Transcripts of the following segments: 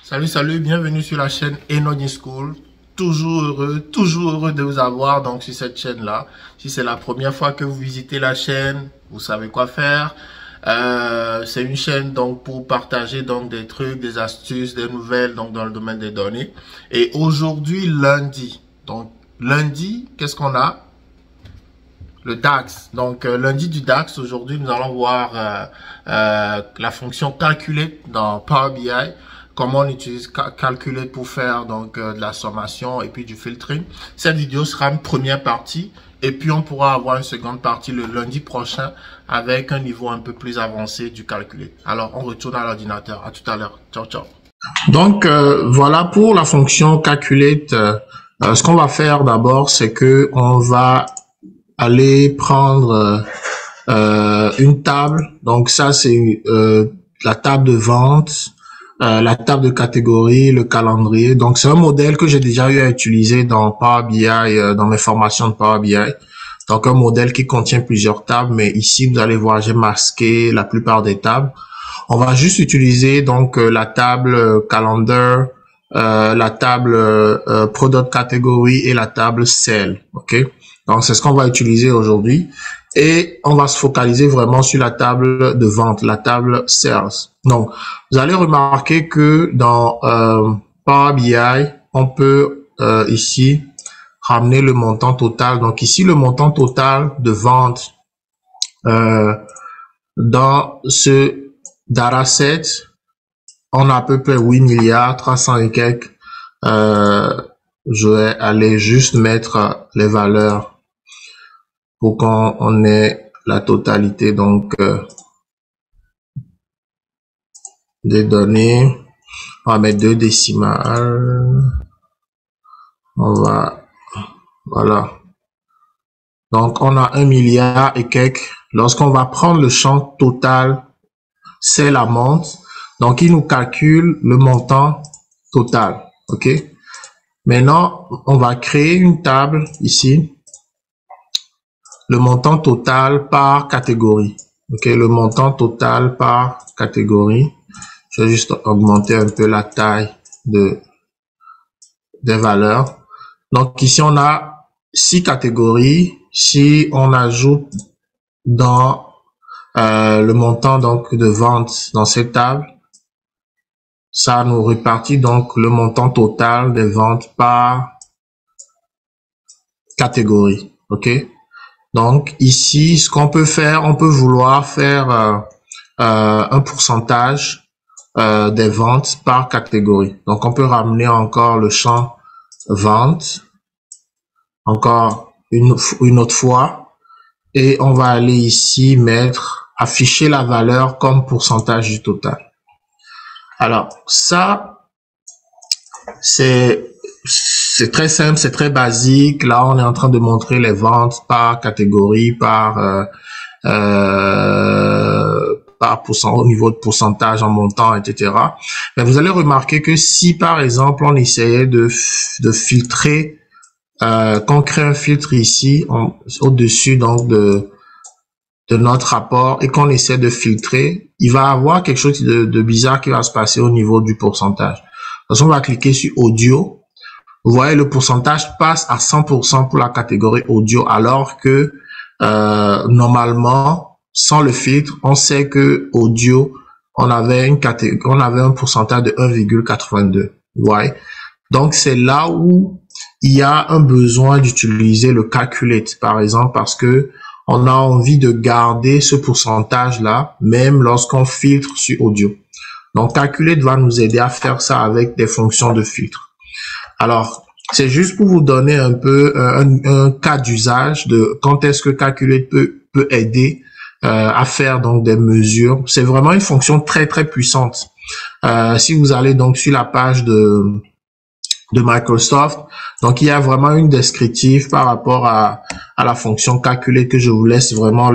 Salut, bienvenue sur la chaîne Enoni School. Toujours heureux de vous avoir donc sur cette chaîne-là. Si c'est la première fois que vous visitez la chaîne, vous savez quoi faire. C'est une chaîne donc pour partager donc des trucs, des astuces, des nouvelles donc dans le domaine des données. Et aujourd'hui lundi, qu'est-ce qu'on a? Le DAX. Donc lundi du DAX, aujourd'hui nous allons voir la fonction calculate dans Power BI. Comment on utilise calculate pour faire donc de la sommation et puis du filtering. Cette vidéo sera une première partie et puis on pourra avoir une seconde partie le lundi prochain avec un niveau un peu plus avancé du calculate. Alors on retourne à l'ordinateur. À tout à l'heure. Ciao. Donc voilà pour la fonction calculate. Ce qu'on va faire d'abord, c'est que on va aller prendre une table. Donc ça c'est la table de vente. La table de catégorie, le calendrier. Donc, c'est un modèle que j'ai déjà eu à utiliser dans Power BI, dans mes formations de Power BI. Donc, un modèle qui contient plusieurs tables, mais ici, vous allez voir, j'ai masqué la plupart des tables. On va juste utiliser donc la table calendar, la table product category et la table cell. OK? Donc, c'est ce qu'on va utiliser aujourd'hui. Et on va se focaliser vraiment sur la table de vente, la table sales. Donc, vous allez remarquer que dans Power BI, on peut ici ramener le montant total. Donc ici, le montant total de vente dans ce dataset, on a à peu près 8 milliards 300 et quelques. Je vais aller juste mettre les valeurs pour qu'on ait la totalité donc des données. On va mettre 2 décimales. Voilà. Donc on a 1 milliard et quelques. Lorsqu'on va prendre le champ total, c'est la monte. Donc il nous calcule le montant total. OK? Maintenant, on va créer une table ici. Le montant total par catégorie. OK, le montant total par catégorie. Je vais juste augmenter un peu la taille des valeurs. Donc ici, on a 6 catégories. Si on ajoute dans le montant donc de vente dans cette table, ça nous répartit donc le montant total des ventes par catégorie. OK? Donc ici, ce qu'on peut faire, on peut vouloir faire un pourcentage des ventes par catégorie. Donc on peut ramener encore le champ vente, encore une autre fois, et on va aller ici afficher la valeur comme pourcentage du total. Alors ça, c'est très simple, c'est très basique. Là, on est en train de montrer les ventes par catégorie, par au niveau de pourcentage en montant, etc. Mais vous allez remarquer que si, par exemple, on essayait de filtrer, qu'on crée un filtre ici, au-dessus donc de notre rapport et qu'on essaie de filtrer, il va avoir quelque chose de bizarre qui va se passer au niveau du pourcentage. Donc, on va cliquer sur audio. Vous voyez, le pourcentage passe à 100% pour la catégorie audio, alors que normalement, sans le filtre, on sait que audio, on avait un pourcentage de 1,82. Vous voyez? Donc, c'est là où il y a un besoin d'utiliser le calculate, par exemple, parce que on a envie de garder ce pourcentage-là, même lorsqu'on filtre sur audio. Donc, calculate va nous aider à faire ça avec des fonctions de filtre. Alors, c'est juste pour vous donner un peu un cas d'usage de quand est-ce que calculate peut aider à faire donc des mesures. C'est vraiment une fonction très puissante. Si vous allez donc sur la page de Microsoft, donc il y a vraiment une descriptive par rapport à la fonction calculate que je vous laisse vraiment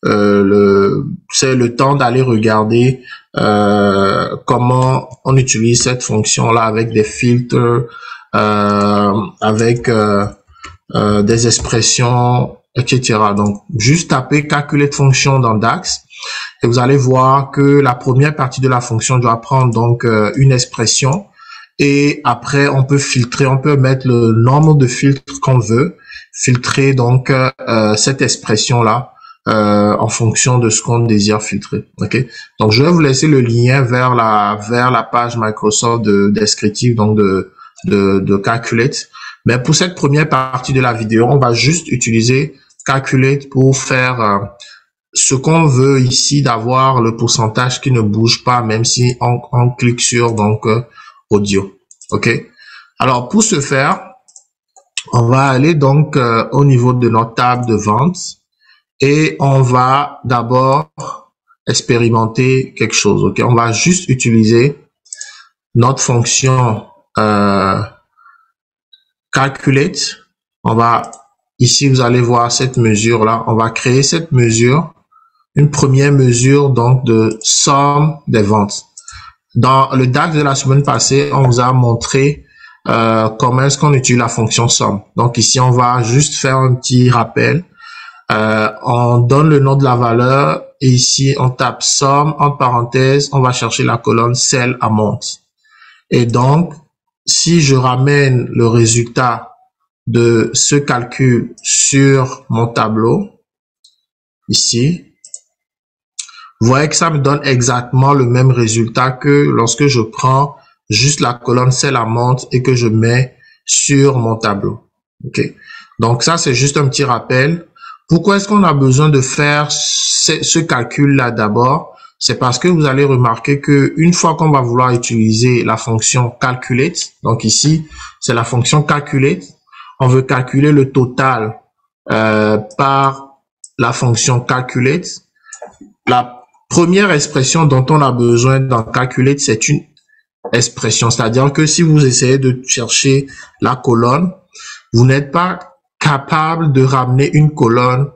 c'est le temps d'aller regarder comment on utilise cette fonction là avec des filtres, avec des expressions, etc. Donc juste taper calculate fonction dans DAX Et vous allez voir que la première partie de la fonction doit prendre donc une expression. Et après, on peut filtrer, on peut mettre le nombre de filtres qu'on veut, filtrer donc cette expression-là en fonction de ce qu'on désire filtrer. Ok. Donc, je vais vous laisser le lien vers la page Microsoft de descriptive, donc de Calculate. Mais pour cette première partie de la vidéo, on va juste utiliser Calculate pour faire ce qu'on veut ici, d'avoir le pourcentage qui ne bouge pas, même si on clique sur donc audio. Ok. Alors pour ce faire, on va aller donc au niveau de notre table de vente et on va d'abord expérimenter quelque chose. Ok. On va juste utiliser notre fonction Calculate. On va ici, vous allez voir cette mesure là. On va créer cette mesure, une première mesure donc de somme des ventes. Dans le DAX de la semaine passée, on vous a montré comment est-ce qu'on utilise la fonction somme. Donc ici, on va juste faire un petit rappel. On donne le nom de la valeur et ici, on tape somme, entre parenthèses, on va chercher la colonne sell amount. Et donc, si je ramène le résultat de ce calcul sur mon tableau, ici, vous voyez que ça me donne exactement le même résultat que lorsque je prends juste la colonne sell amount et que je mets sur mon tableau. Ok. Donc ça, c'est juste un petit rappel. Pourquoi est-ce qu'on a besoin de faire ce calcul-là d'abord? C'est parce que vous allez remarquer que une fois qu'on va vouloir utiliser la fonction calculate, donc ici, c'est la fonction calculate, on veut calculer le total par la fonction calculate. La première expression dont on a besoin d'en calculer, c'est une expression. C'est-à-dire que si vous essayez de chercher la colonne, vous n'êtes pas capable de ramener une colonne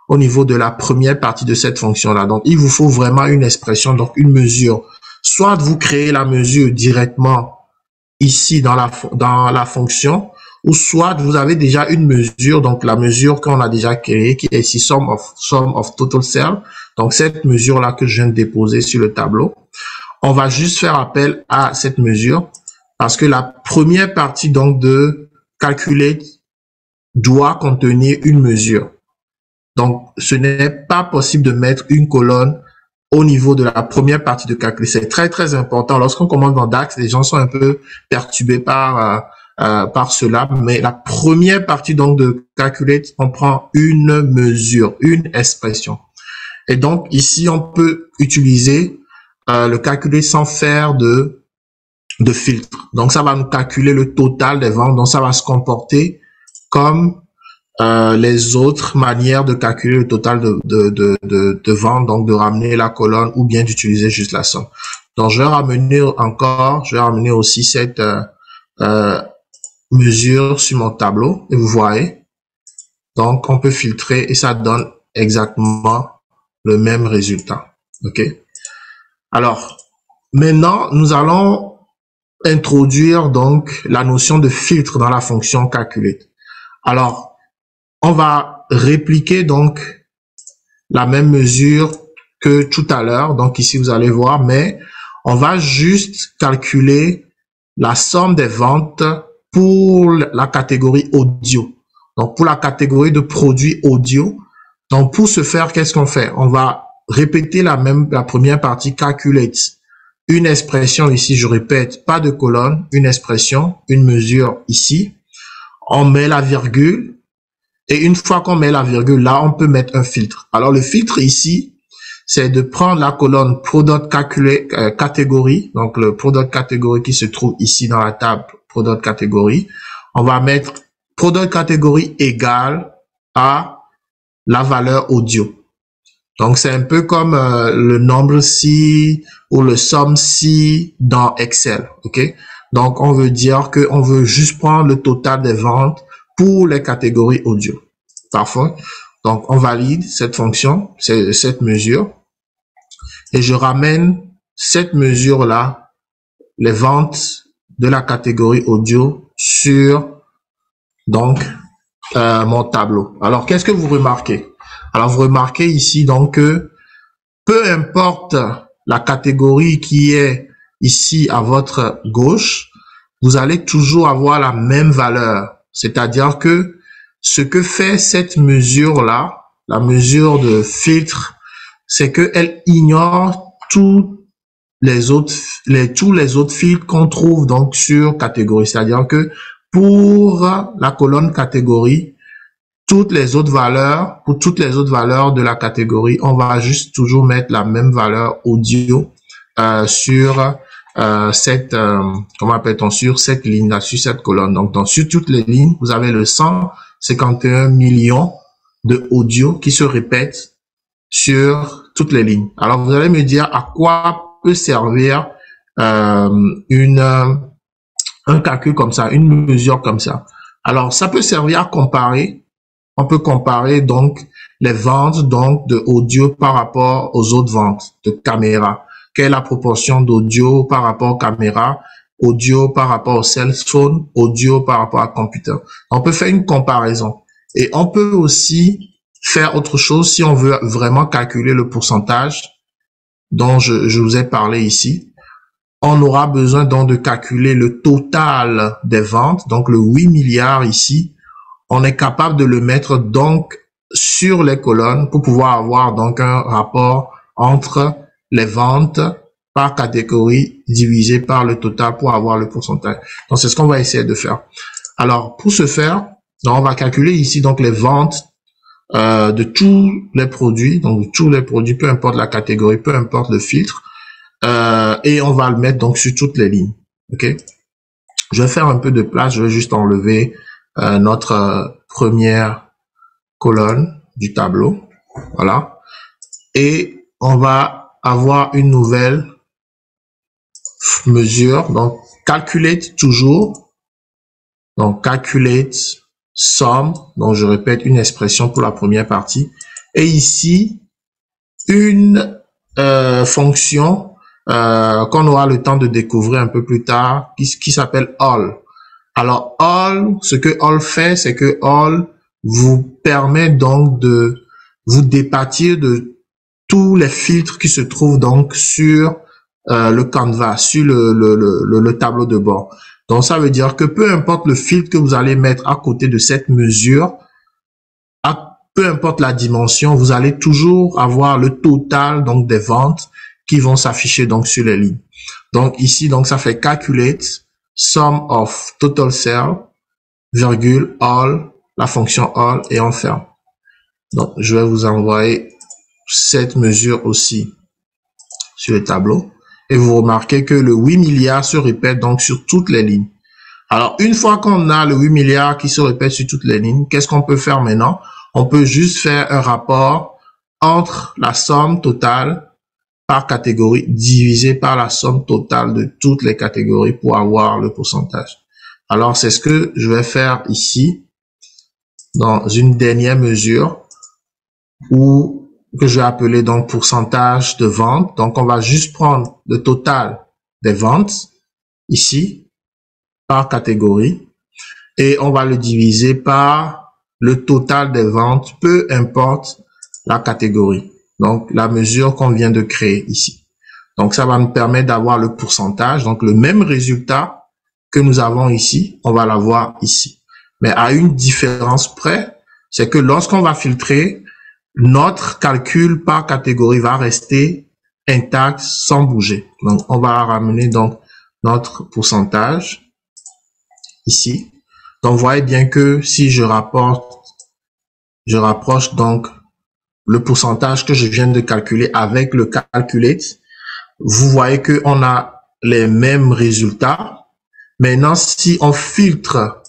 au niveau de la première partie de cette fonction-là. Donc, il vous faut vraiment une expression, donc une mesure. Soit vous créez la mesure directement ici dans la fonction, ou soit vous avez déjà une mesure, donc la mesure qu'on a déjà créée, qui est ici sum of total sell. Donc, cette mesure-là que je viens de déposer sur le tableau, on va juste faire appel à cette mesure parce que la première partie donc de calculate doit contenir une mesure. Donc, ce n'est pas possible de mettre une colonne au niveau de la première partie de calcul. C'est très, très important. Lorsqu'on commence dans DAX, les gens sont un peu perturbés par cela. Mais la première partie donc de calculate, on prend une mesure, une expression. Et donc, ici, on peut utiliser le calculer sans faire de filtre. Donc, ça va nous calculer le total des ventes. Donc, ça va se comporter comme les autres manières de calculer le total de ventes, donc de ramener la colonne ou bien d'utiliser juste la somme. Donc, je vais ramener aussi cette mesure sur mon tableau et vous voyez. Donc, on peut filtrer et ça donne exactement le même résultat. OK? Alors, maintenant, nous allons introduire donc la notion de filtre dans la fonction calculate. Alors, on va répliquer donc la même mesure que tout à l'heure. Donc ici, vous allez voir, mais on va juste calculer la somme des ventes pour la catégorie audio. Donc pour la catégorie de produits audio. Donc pour ce faire, qu'est-ce qu'on fait? On va répéter la première partie calculate. Une expression ici, je répète, pas de colonne, une expression, une mesure ici. On met la virgule. Et une fois qu'on met la virgule, là, on peut mettre un filtre. Alors, le filtre ici, c'est de prendre la colonne product catégorie, donc le product catégorie qui se trouve ici dans la table product catégorie. On va mettre product catégorie égale à la valeur audio. Donc, c'est un peu comme le nombre si ou le somme si dans Excel. OK? Donc, on veut dire qu'on veut juste prendre le total des ventes pour les catégories audio. Parfait. Donc, on valide cette fonction, cette mesure. Et je ramène cette mesure-là, les ventes de la catégorie audio sur donc mon tableau. Alors, qu'est-ce que vous remarquez? Alors, vous remarquez ici donc que peu importe la catégorie qui est ici à votre gauche, vous allez toujours avoir la même valeur. C'est-à-dire que ce que fait cette mesure-là, la mesure de filtre, c'est qu'elle ignore tous les autres filtres qu'on trouve donc sur catégorie. C'est-à-dire que pour la colonne catégorie, pour toutes les autres valeurs de la catégorie, on va juste toujours mettre la même valeur audio sur sur cette ligne là, sur cette colonne. Donc, sur toutes les lignes, vous avez le 151 millions de audio qui se répètent sur toutes les lignes. Alors, vous allez me dire à quoi peut servir un calcul comme ça, une mesure comme ça. Alors, ça peut servir à comparer. On peut comparer donc les ventes donc de audio par rapport aux autres ventes de caméras. Quelle est la proportion d'audio par rapport aux caméras, audio par rapport au cell phone, audio par rapport à computer. On peut faire une comparaison. Et on peut aussi faire autre chose si on veut vraiment calculer le pourcentage dont je vous ai parlé ici. On aura besoin donc de calculer le total des ventes, donc le 8 milliards ici. On est capable de le mettre donc sur les colonnes pour pouvoir avoir donc un rapport entre les ventes par catégorie divisé par le total pour avoir le pourcentage. Donc, c'est ce qu'on va essayer de faire. Alors, pour ce faire, on va calculer ici donc les ventes de tous les produits, donc de tous les produits, peu importe la catégorie, peu importe le filtre, et on va le mettre donc sur toutes les lignes. Ok. Je vais faire un peu de place. Je vais juste enlever notre première colonne du tableau. Voilà. Et on va avoir une nouvelle mesure. Donc, calculate toujours. Donc, calculate sum. Donc, je répète une expression pour la première partie. Et ici, une fonction qu'on aura le temps de découvrir un peu plus tard, qui s'appelle all. Alors, all, ce que all fait, c'est que all vous permet donc de vous départir de tous les filtres qui se trouvent donc sur le canvas, sur le tableau de bord. Donc, ça veut dire que peu importe le filtre que vous allez mettre à côté de cette mesure, peu importe la dimension, vous allez toujours avoir le total donc des ventes qui vont s'afficher donc sur les lignes. Donc, ici, donc ça fait calculate sum of total sale, virgule, all, la fonction all, et on ferme. Donc, je vais vous envoyer cette mesure aussi sur le tableau. Et vous remarquez que le 8 milliards se répète donc sur toutes les lignes. Alors, une fois qu'on a le 8 milliards qui se répète sur toutes les lignes, qu'est-ce qu'on peut faire maintenant? On peut juste faire un rapport entre la somme totale par catégorie divisé par la somme totale de toutes les catégories pour avoir le pourcentage. Alors, c'est ce que je vais faire ici dans une dernière mesure que je vais appeler donc pourcentage de vente. Donc, on va juste prendre le total des ventes ici par catégorie et on va le diviser par le total des ventes, peu importe la catégorie. Donc, la mesure qu'on vient de créer ici. Donc, ça va nous permettre d'avoir le pourcentage. Donc, le même résultat que nous avons ici, on va l'avoir ici. Mais à une différence près, c'est que lorsqu'on va filtrer, notre calcul par catégorie va rester intact sans bouger. Donc, on va ramener donc notre pourcentage ici. Donc, vous voyez bien que si je rapproche donc le pourcentage que je viens de calculer avec le calculate, vous voyez que on a les mêmes résultats. Maintenant, si on filtre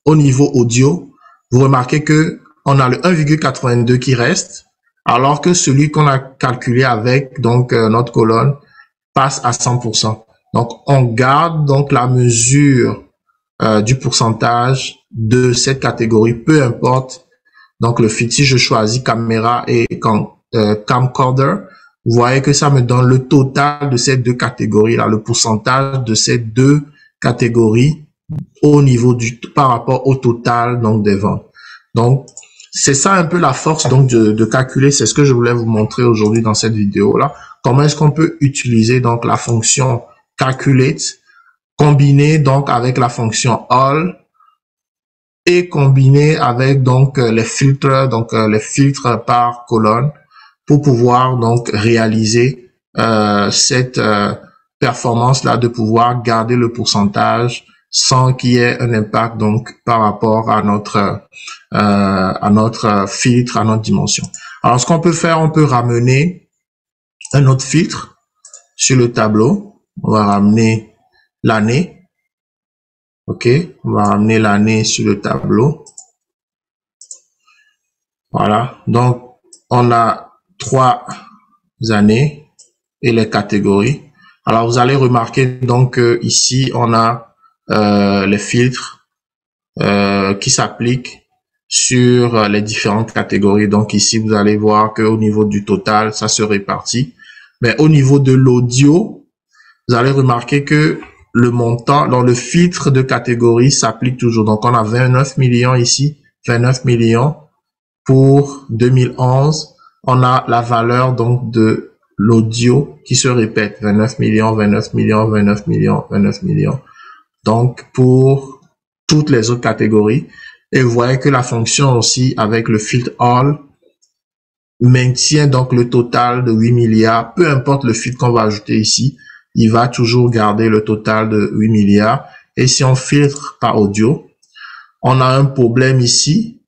au niveau audio, vous remarquez que on a le 1,82 qui reste, alors que celui qu'on a calculé avec donc notre colonne passe à 100%. Donc, on garde donc la mesure du pourcentage de cette catégorie, peu importe. Donc, le filtre, si je choisis caméra et camcorder, vous voyez que ça me donne le total de ces deux catégories-là, le pourcentage de ces deux catégories au niveau par rapport au total donc des ventes. Donc, c'est ça un peu la force donc de calculer. C'est ce que je voulais vous montrer aujourd'hui dans cette vidéo là. Comment est-ce qu'on peut utiliser donc la fonction calculate combinée donc avec la fonction all et combinée avec donc les filtres par colonne pour pouvoir donc réaliser cette performance là, de pouvoir garder le pourcentage sans qu'il y ait un impact donc par rapport à notre filtre, à notre dimension. Alors ce qu'on peut faire, on peut ramener un autre filtre sur le tableau. On va ramener l'année. OK, on va ramener l'année sur le tableau. Voilà, donc on a 3 années et les catégories. Alors vous allez remarquer donc ici on a les filtres qui s'appliquent sur les différentes catégories. Donc ici vous allez voir que au niveau du total ça se répartit, mais au niveau de l'audio vous allez remarquer que le montant dans le filtre de catégorie s'applique toujours. Donc on a 29 millions ici, 29 millions pour 2011. On a la valeur donc de l'audio qui se répète, 29 millions, 29 millions, 29 millions, 29 millions. Donc pour toutes les autres catégories. Et vous voyez que la fonction aussi avec le filtre all maintient donc le total de 8 milliards. Peu importe le filtre qu'on va ajouter ici, il va toujours garder le total de 8 milliards. Et si on filtre par audio, on a un problème ici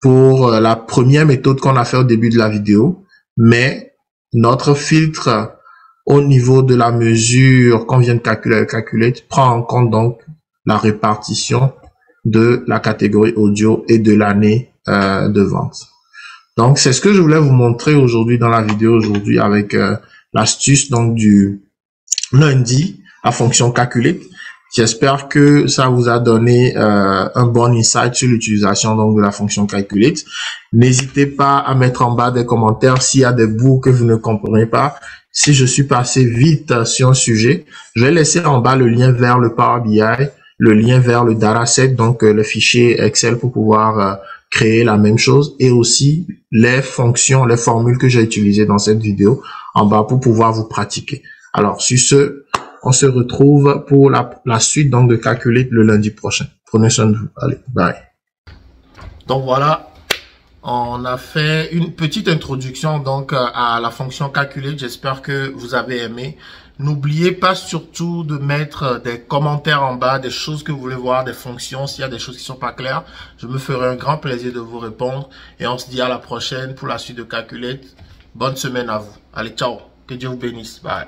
pour la première méthode qu'on a fait au début de la vidéo, mais notre filtre au niveau de la mesure qu'on vient de calculer prend en compte donc la répartition de la catégorie audio et de l'année de vente. Donc c'est ce que je voulais vous montrer aujourd'hui dans la vidéo aujourd'hui avec l'astuce donc du lundi, la fonction calculate. J'espère que ça vous a donné un bon insight sur l'utilisation donc de la fonction calculate. N'hésitez pas à mettre en bas des commentaires s'il y a des bouts que vous ne comprenez pas. Si je suis passé vite sur un sujet, je vais laisser en bas le lien vers le Power BI, le lien vers le dataset, donc le fichier Excel pour pouvoir créer la même chose, et aussi les fonctions, les formules que j'ai utilisées dans cette vidéo en bas pour pouvoir vous pratiquer. Alors sur ce, on se retrouve pour la suite donc de Calculate le lundi prochain. Prenez soin de vous. Allez, bye. Donc voilà, on a fait une petite introduction donc à la fonction Calculate. J'espère que vous avez aimé. N'oubliez pas surtout de mettre des commentaires en bas, des choses que vous voulez voir, des fonctions. S'il y a des choses qui sont pas claires, je me ferai un grand plaisir de vous répondre. Et on se dit à la prochaine pour la suite de Calculate. Bonne semaine à vous. Allez, ciao. Que Dieu vous bénisse. Bye.